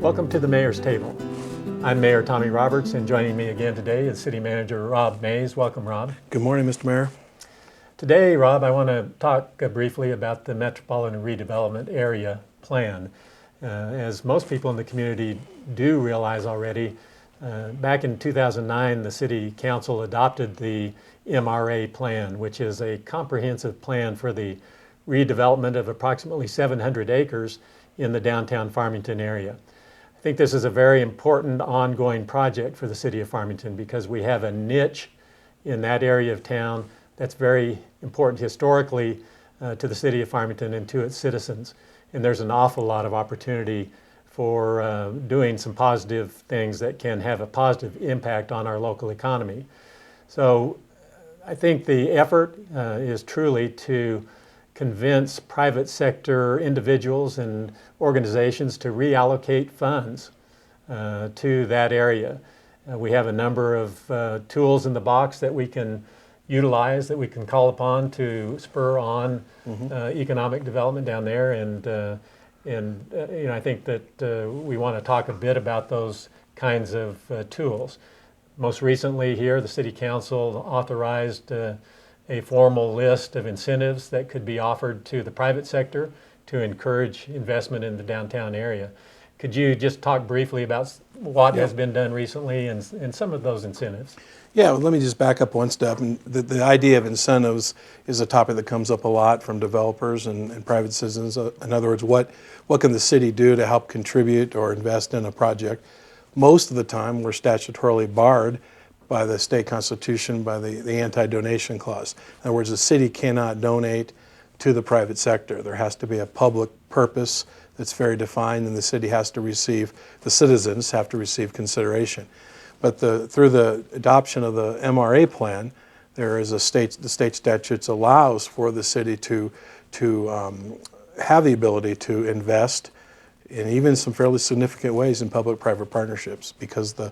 Welcome to the Mayor's Table. I'm Mayor Tommy Roberts, and joining me again today is City Manager Rob Mays. Welcome, Rob. Good morning, Mr. Mayor. Today, Rob, I want to talk briefly about the Metropolitan Redevelopment Area Plan. As most people in the community do realize already, back in 2009, the City Council adopted the MRA plan, which is a comprehensive plan for the redevelopment of approximately 700 acres in the downtown Farmington area. I think this is a very important ongoing project for the City of Farmington because we have a niche in that area of town that's very important historically to the City of Farmington and to its citizens. And there's an awful lot of opportunity for doing some positive things that can have a positive impact on our local economy. So I think the effort is truly to convince private sector individuals and organizations to reallocate funds to that area. We have a number of tools in the box that we can utilize, that we can call upon to spur on economic development down there. And I think that we want to talk a bit about those kinds of tools. Most recently here, the City Council authorized a formal list of incentives that could be offered to the private sector to encourage investment in the downtown area. Could you just talk briefly about what has been done recently and some of those incentives? Yeah, well, let me just back up one step. And the idea of incentives is a topic that comes up a lot from developers and private citizens. In other words, what can the city do to help contribute or invest in a project? Most of the time, we're statutorily barred by the state constitution, by the anti-donation clause. In other words, the city cannot donate to the private sector. There has to be a public purpose that's very defined, and the city has to receive, the citizens have to receive consideration. But through the adoption of the MRA plan, there is the state statutes allows for the city to have the ability to invest in even some fairly significant ways in public-private partnerships, because the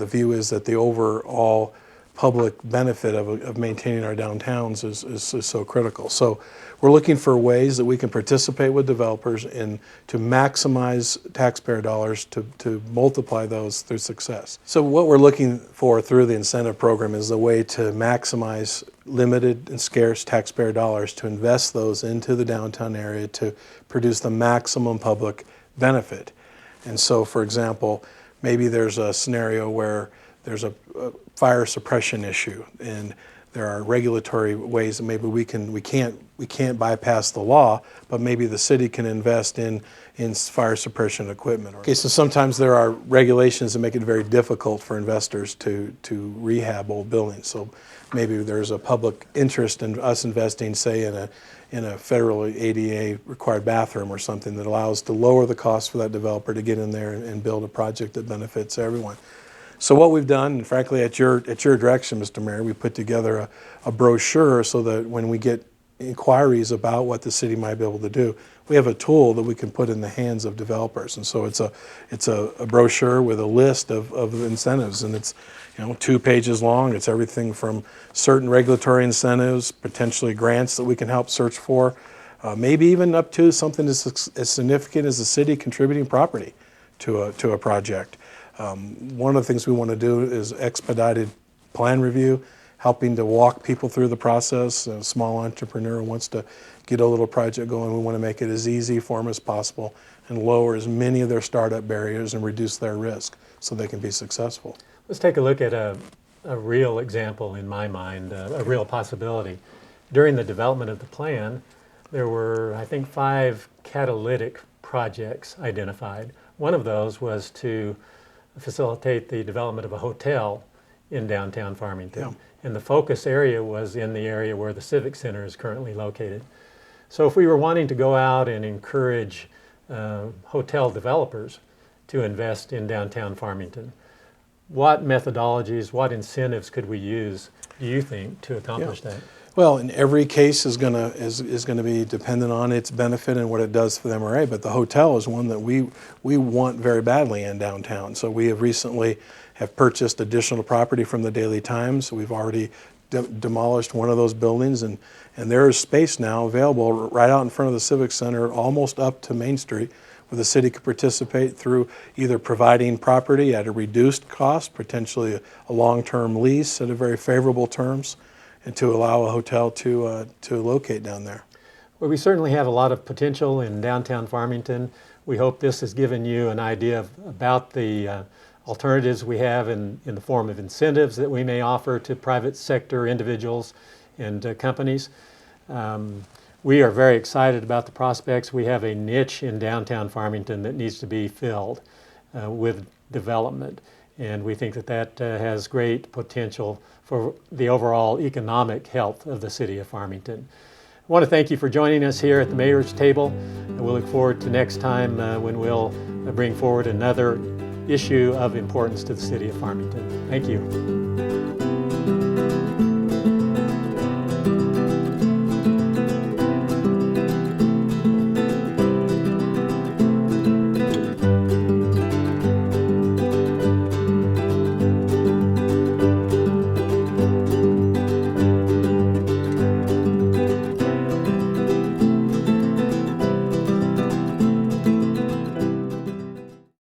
view is that the overall public benefit of maintaining our downtowns is so critical. So we're looking for ways that we can participate with developers to maximize taxpayer dollars to multiply those through success. So what we're looking for through the incentive program is a way to maximize limited and scarce taxpayer dollars to invest those into the downtown area to produce the maximum public benefit. And so, for example, maybe there's a scenario where there's a fire suppression issue, and there are regulatory ways that maybe we can't bypass the law, but maybe the city can invest in fire suppression equipment. Okay, so sometimes there are regulations that make it very difficult for investors to rehab old buildings. So maybe there's a public interest in us investing, say, in a federally ADA required bathroom or something that allows to lower the cost for that developer to get in there and build a project that benefits everyone. So what we've done, and frankly at your direction, Mr. Mayor, we put together a brochure so that when we get inquiries about what the city might be able to do, we have a tool that we can put in the hands of developers. And so it's a brochure with a list of incentives, and it's 2 pages long. It's everything from certain regulatory incentives, potentially grants that we can help search for, maybe even up to something as significant as the city contributing property to a project. One of the things we want to do is expedited plan review, helping to walk people through the process. A small entrepreneur wants to get a little project going. We want to make it as easy for them as possible and lower as many of their startup barriers and reduce their risk so they can be successful. Let's take a look at a real example in my mind, a real possibility. During the development of the plan, there were, I think, 5 catalytic projects identified. One of those was to facilitate the development of a hotel in downtown Farmington. Yeah. And the focus area was in the area where the Civic Center is currently located. So if we were wanting to go out and encourage hotel developers to invest in downtown Farmington, what methodologies, what incentives could we use, do you think, to accomplish that? Well, in every case is going to be dependent on its benefit and what it does for the MRA. But the hotel is one that we want very badly in downtown. So we have recently purchased additional property from the Daily Times. We've already demolished one of those buildings, and there is space now available right out in front of the Civic Center, almost up to Main Street, where the city could participate through either providing property at a reduced cost, potentially a long-term lease at a very favorable terms, and to allow a hotel to locate down there. Well, we certainly have a lot of potential in downtown Farmington. We hope this has given you an idea about the alternatives we have in the form of incentives that we may offer to private sector individuals and companies. We are very excited about the prospects. We have a niche in downtown Farmington that needs to be filled with development, and we think that that has great potential for the overall economic health of the city of Farmington. I want to thank you for joining us here at the Mayor's Table, and we'll look forward to next time when we'll bring forward another issue of importance to the city of Farmington. Thank you.